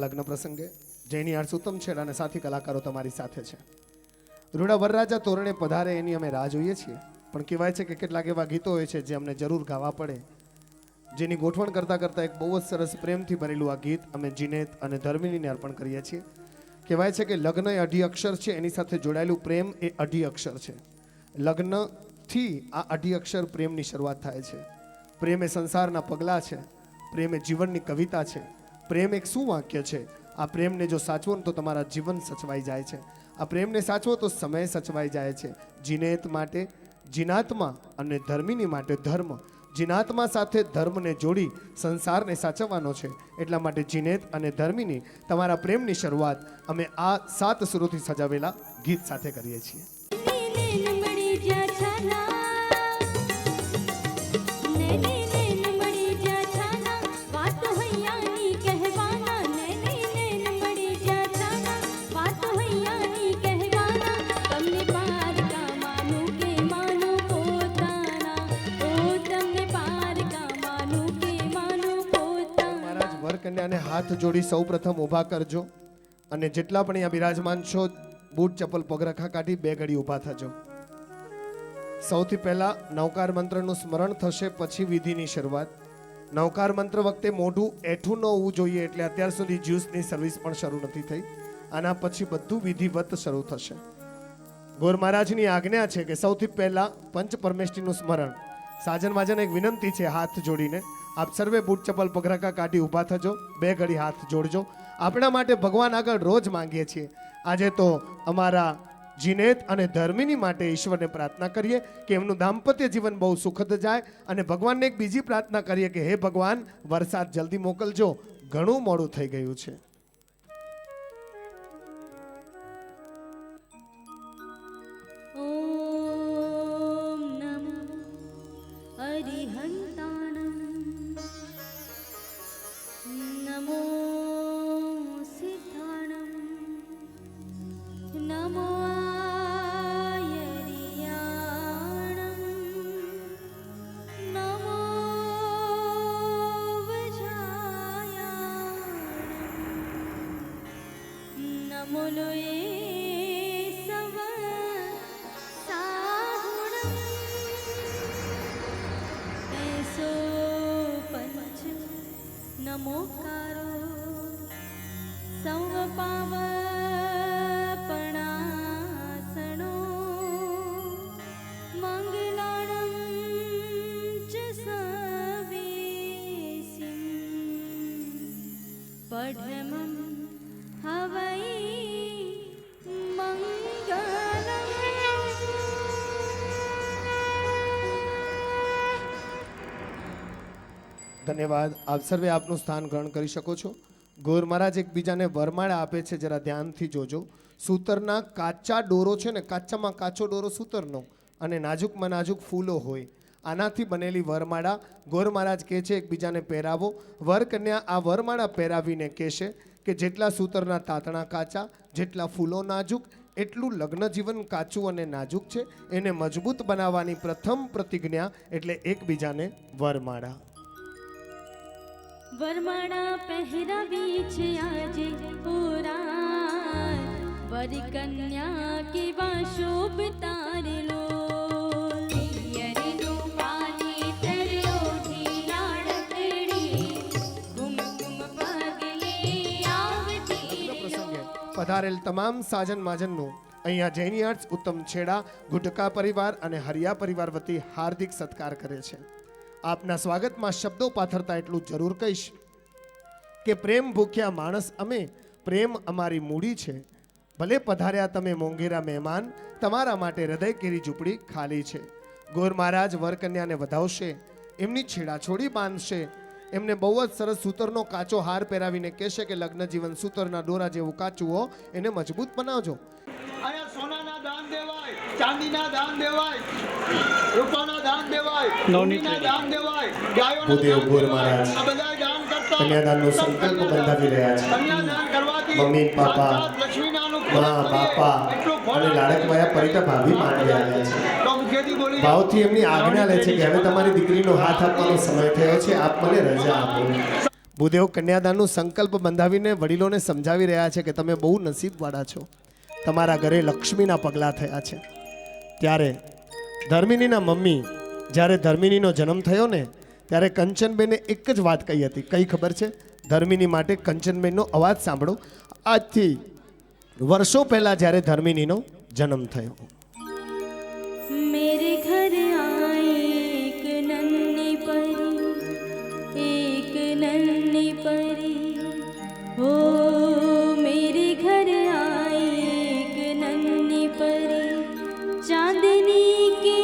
લગ્ન પ્રસંગે જેની આર્ટ્સ ઉત્તમ છેડા અને સાથી કલાકારો તમારી સાથે છે. રૂડા વરરાજા તોરણે પધારે એની અમે રાહ જોઈએ છીએ, પણ કહેવાય છે કે કેટલાક એવા ગીતો હોય છે જે અમને જરૂર ગાવા પડે, જેની ગોઠવણ કરતાં કરતાં એક બહુ જ સરસ પ્રેમથી ભરેલું આ ગીત અમે જીનેત અને ધર્મિનીને અર્પણ કરીએ છીએ. કહેવાય છે કે લગ્ન એ 2 અક્ષર છે, એની સાથે જોડાયેલું પ્રેમ એ 2 અક્ષર છે. લગ્નથી આ 2 અક્ષર પ્રેમની શરૂઆત થાય છે. પ્રેમ એ સંસારના પગલાં છે, પ્રેમ એ જીવનની કવિતા છે, પ્રેમ એક શું વાક્ય છે. આ પ્રેમને જો સાચવો ને તો તમારા જીવન સચવાઈ જાય છે. આ પ્રેમને સાચવો તો સમય સચવાઈ જાય છે. જીનેત માટે જીનાત્મા અને ધર્મિની માટે ધર્મ. જીનાત્મા સાથે ધર્મને જોડી સંસારને સાચવવાનો છે. એટલા માટે જીનેત અને ધર્મિની તમારા પ્રેમની શરૂઆત અમે આ 7 સુરોથી સજાવેલા ગીત સાથે કરીએ છીએ. કન્યાને હાથ જોડી સૌ પ્રથમ ઊભા કરજો અને જેટલા પણ અહીંયા બિરાજમાન છો બૂટ ચપ્પલ પગરખા કાઢી 2 ઘડી ઊભા થજો. સૌથી પહેલા નવકાર મંત્રનું સ્મરણ થશે, પછી વિધિની શરૂઆત. નવકાર મંત્ર વખતે મોઢું એઠું ન હોવું જોઈએ, એટલે અત્યાર સુધી જ્યુસની સર્વિસ પણ શરૂ નથી થઈ. આના પછી બધું વિધિવત શરૂ થશે. ગોર મહારાજની આજ્ઞા છે કે સૌથી પહેલા પંચ પરમેષ્ઠીનું સ્મરણ. સાજન માજન એક વિનંતી છે હાથ જોડીને, આપ સર્વે બૂટ ચપ્પલ પગરખા કાઢી ઊભા થજો, 2 ઘડી હાથ જોડજો. આપણા માટે ભગવાન આગળ રોજ માંગીએ છીએ. આજે તો અમારા જીનેત અને ધર્મિની માટે ઈશ્વરને પ્રાર્થના કરીએ કે એમનું દાંપત્ય જીવન બહુ સુખદ જાય, અને ભગવાનને એક બીજી પ્રાર્થના કરીએ કે હે ભગવાન વરસાદ જલ્દી મોકલજો, ઘણું મોડું થઈ ગયું છે. નમોકારો સૌ પાવપણાસણો મંગલાણં ચ સવેસિં પઢમં હવૈ ધન્યવાદ. આપ સર્વે આપનું સ્થાન ગ્રહણ કરી શકો છો. ગોર મહારાજ એકબીજાને વરમાળા આપે છે, જરા ધ્યાનથી જોજો. સૂતરના કાચા ડોરો છે ને, કાચામાં કાચો ડોરો સૂતરનો અને નાજુકમાં નાજુક ફૂલો હોય, આનાથી બનેલી વરમાળા ગોર મહારાજ કહે છે એકબીજાને પહેરાવો. વર કન્યા આ વરમાળા પહેરાવીને કહેશે કે જેટલા સૂતરના તાતણા કાચા, જેટલા ફૂલો નાજુક, એટલું લગ્ન જીવન કાચું અને નાજુક છે. એને મજબૂત બનાવવાની પ્રથમ પ્રતિજ્ઞા એટલે એકબીજાને વરમાળા. વરમાળા પહેરાવી છે આજે પુરા, વર કન્યા કેવા શોભતા રે લો. પધારેલ તમામ સાજન માજનનું અહીંયા જેની આર્ટ્સ ઉત્તમ છેડા ગુટકા પરિવાર અને હરિયા પરિવાર વતી હાર્દિક સત્કાર કરે છે. આપના સ્વાગતમાં શબ્દો પાથરતા એટલું જરૂર કહીશ કે પ્રેમ ભૂખ્યા માણસ અમે, પ્રેમ અમારી મૂડી છે. ભલે પધાર્યા તમે મોંઘેરા મહેમાન, તમારા માટે હૃદય કેરી ઝૂંપડી ખાલી છે. ગોર મહારાજ વર કન્યાને વધાવશે, એમની છેડાછોડી બાંધશે, એમને બહુ જ સરસ સૂતરનો કાચો હાર પહેરાવીને કહેશે કે લગ્ન જીવન સૂતરના દોરા જેવું કાચું હો, એને મજબૂત બનાવજો. અહીંયા સોનાના દાન દેવાય, ચાંદીના દાન દેવાય, રૂપાના દાન દેવાય, સોનાના દાન દેવાય, ગાયોના દાન દેવાય. આ બધા દાન કરતા કન્યાદાનનો સંકલ્પ બંધાવી રહ્યા છે. કન્યાદાન કરવાથી મમ્મી પાપા, લક્ષ્મીના મા બાપા અને લાડકવાયા પરિતા ભાભી માંડી આવ્યા છે. ભાવથી એમની આજ્ઞા લે છે કે હવે તમારી દીકરીનો હાથ આપવાનો સમય થયો છે, આપ મને રજા આપો. ભૂદેવ કન્યાદાનનું સંકલ્પ બંધાવીને વડીલોને સમજાવી રહ્યા છે કે તમે બહુ નસીબવાળા છો, તમારા ઘરે લક્ષ્મીના પગલાં થયા છે. ત્યારે ધર્મિનીના મમ્મી જ્યારે ધર્મિનીનો જન્મ થયો ને ત્યારે કંચનબેને એક જ વાત કહી હતી. કઈ ખબર છે? ધર્મિની માટે કંચનબેનનો અવાજ સાંભળો. આજથી વર્ષો પહેલા જ્યારે ધર્મિનીનો જન્મ થયો. मेरे घर आए एक नन्ही परी, एक नन्ही परी, ओ मेरे घर आए एक नन्ही परी, चांदनी के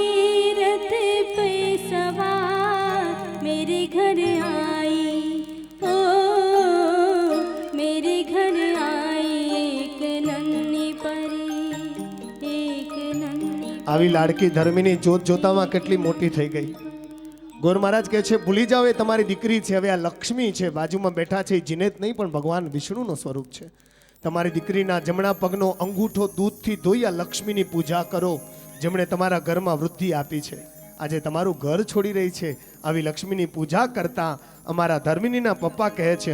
रथ पे सवार मेरे घर आई, ओ मेरे घर आई एक नन्ही परी, एक नन्ही. આવી લાડકી ધર્મિની જોત જોતામાં કેટલી મોટી થઈ ગઈ. ગોર મહારાજ કહે છે ભૂલી જાઓ એ તમારી દીકરી છે, હવે આ લક્ષ્મી છે બાજુમાં બેઠા છે એ જીનેત નહીં પણ ભગવાન વિષ્ણુનો સ્વરૂપ છે. તમારી દીકરીના જમણા પગનો અંગૂઠો દૂધથી ધોઈ આ લક્ષ્મીની પૂજા કરો, જેમણે તમારા ઘરમાં વૃદ્ધિ આપી છે. આજે તમારું ઘર છોડી રહી છે, આવી લક્ષ્મીની પૂજા કરતા અમારા ધર્મિનીના પપ્પા કહે છે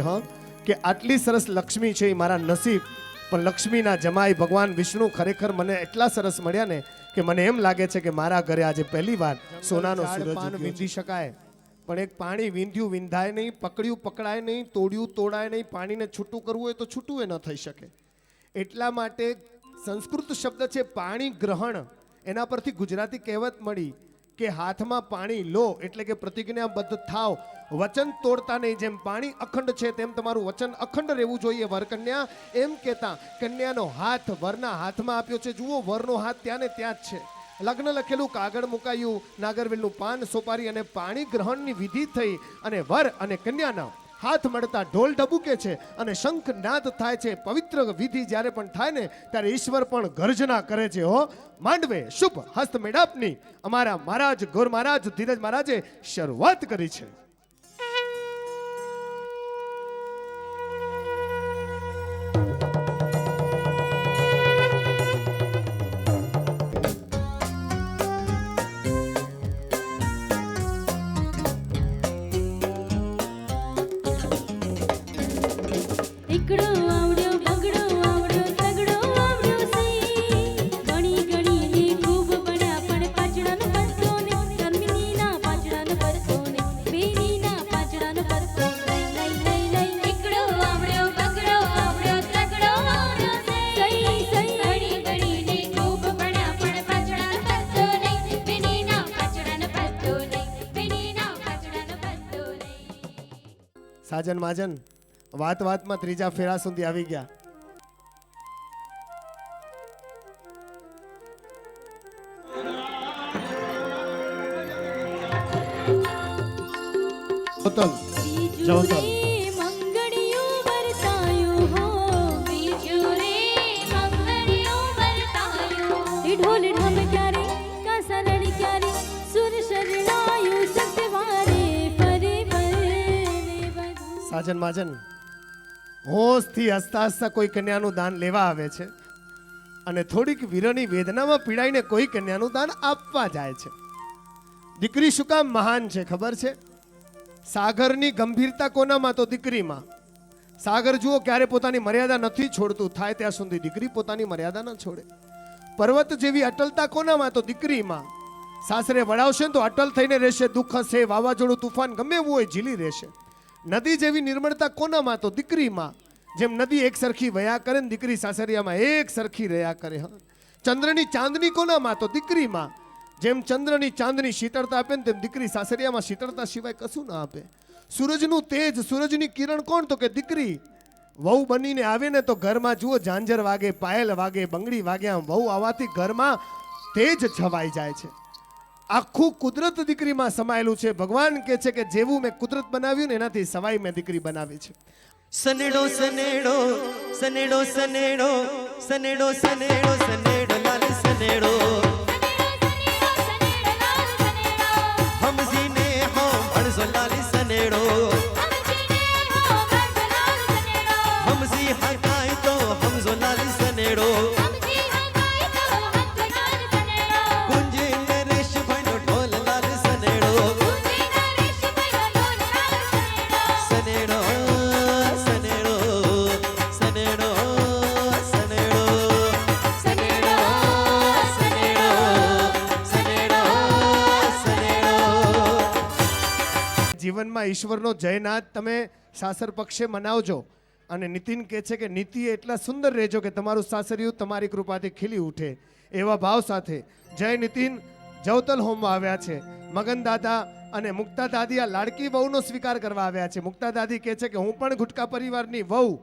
કે આટલી સરસ લક્ષ્મી છે એ મારા નસીબ, પણ લક્ષ્મીના જમાઈ ભગવાન વિષ્ણુ ખરેખર મને એટલા સરસ મળ્યા ને કે મને એમ લાગે છે કે મારા ઘરે આજે પહેલી વાર સોનાનો સૂરજ વીંધી શકાય, પણ એક પાણી વીંધ્યું વિંધાય નહીં, પકડ્યું પકડાય નહીં, તોડ્યું તોડાય નહીં. પાણીને છૂટું કરવું હોય તો છૂટું એ ન થઈ શકે. એટલા માટે સંસ્કૃત શબ્દ છે પાણી ગ્રહણ, એના પરથી ગુજરાતી કહેવત મળી કે હાથમાં પાણી લો એટલે કે પ્રતિજ્ઞાબદ્ધ થાવ, વચન તોડતા નહીં. જેમ પાણી અખંડ છે તેમ તમારું વચન અખંડ રહેવું જોઈએ. વરકન્યા એમ કહેતા કન્યાનો હાથ વરના હાથમાં આપ્યો છે. જુઓ વરનો હાથ ત્યાં ને ત્યાં જ છે. લગ્ન લખેલું કાગળ મુકાયું, નાગરવેલનું પાન સોપારી અને પાણી ગ્રહણની વિધિ થઈ અને વર અને કન્યાના હાથ મળતા ઢોલ ઢબુકે છે અને શંખ નાદ થાય છે. પવિત્ર વિધિ જ્યારે પણ થાય ને ત્યારે ઈશ્વર પણ ગર્જના કરે છે. હો માંડવે શુભ હસ્ત મેળાપની અમારા મહારાજ ગોર મહારાજ ધીરજ મહારાજે શરૂઆત કરી છે. એકડો આવડ્યો બગડો આવડ્યો સગડો આવડ્યો સી, ગણી ગણીને ખૂબ પડ્યા પણ પાછળનો પરસો ને, ધર્મિનીના પાછળનો પરસો ને, બેનીના પાછળનો પરસો લઈ લઈ લઈ લઈ. એકડો આવડ્યો બગડો આવડ્યો સગડો આવડ્યો સી, સહી સહી ગણી ગણીને ખૂબ પડ્યા પણ પાછળનો પરસો ને, બેનીના પાછળનો પરસો ને, બેનીના પાછળનો પરસો ને. સાજન માજન વાત વાતમાં ત્રીજા ફેરા સુધી આવી ગયા. બીજું રે મંગળિયું વર્તાયું હો, બીજું રે મંગળિયું વર્તાયું. એ ઢોલ ઢમક્યા રે કાંસા રડક્યા રે, સુર શરણાયું સતવારે ફરે ફરે બધું. સાજન માજન હોશથી હસતા હસતા કોઈ કન્યાનું દાન લેવા આવે છે અને થોડીક વીરની વેદનામાં પીડાઈને કોઈ કન્યાનું દાન આપવા જાય છે. દીકરી શું કામ મહાન છે ખબર છે? સાગરની ગંભીરતા કોનામાં? તો દીકરીમાં. સાગર જુઓ ક્યારે પોતાની મર્યાદા નથી છોડતું, થાય ત્યાં સુધી દીકરી પોતાની મર્યાદા ન છોડે. પર્વત જેવી અટલતા કોનામાં? તો દીકરીમાં. સાસરે વળાવશે તો અટલ થઈને રહેશે, દુઃખ હશે, વાવાઝોડું તુફાન ગમે એવું હોય ઝીલી રહેશે. નદી જેવી નિર્મળતા કોનામાં? તો દીકરીમાં. જેમ નદી એક સરખી વયા કરે ને દીકરી સાસરિયામાં એક સરખી રહ્યા કરે. ચંદ્રની ચાંદની કોનામાં? તો દીકરીમાં. જેમ ચંદ્રની ચાંદની શીતળતા આપે ને તેમ દીકરી સાસરિયામાં શીતળતા સિવાય કશું ના આપે. સૂરજનું તેજ, સૂરજની કિરણ કોણ? તો કે દીકરી. વહુ બનીને આવે ને તો ઘરમાં જુઓ ઝાંઝર વાગે, પાયલ વાગે, બંગડી વાગે. આમ વહુ આવવાથી ઘરમાં તેજ છવાઈ જાય છે. આખું કુદરત દીકરીમાં સમાયેલું છે. ભગવાન કહે છે કે જેવું મેં કુદરત બનાવ્યું ને એનાથી સવાઈ મેં દીકરી બનાવી છે. સનેડો સનેડો સનેડો સનેડો સનેડો સનેડો સનેડો લાલ સનેડો હમજીને હો ભણસો લાલ સનેડો હમજી હકાય તો હમજો લાલ સનેડો કુંજી નરેશ ભાઈનો ઢોલ લાલ સનેડો સનેડો જીવનમાં ઈશ્વરનો જયનાથ તમે સાસર પક્ષે મનાવજો. અને નીતિન કહે છે કે નીતિએ એટલા સુંદર રહેજો કે તમારું સાસરિયું તમારી કૃપાથી ખીલી ઉઠે. એવા ભાવ સાથે જય નીતિન જવતલ હોમમાં આવ્યા છે. મગન દાદા અને મુક્તા દાદી આ લાડકી વહુનો સ્વીકાર કરવા આવ્યા છે. મુક્તા દાદી કહે છે કે હું પણ ગુટકા પરિવારની વહુ,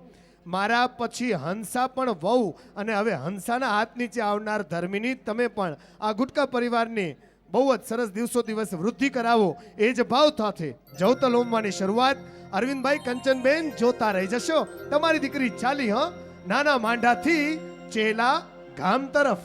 મારા પછી હંસા પણ વહુ, અને હવે હંસાના હાથ નીચે આવનાર ધર્મિની તમે પણ આ ગુટકા પરિવારની બહુ જ સરસ દિવસો દિવસ વૃદ્ધિ કરાવો. એ જ ભાવ સાથે જવતલ હોમવાની શરૂઆત અરવિંદભાઈ કંચનબેન જોતા રહી જશો. તમારી દીકરી ચાલી નાના માંડાથી ચેલા ગામ તરફ.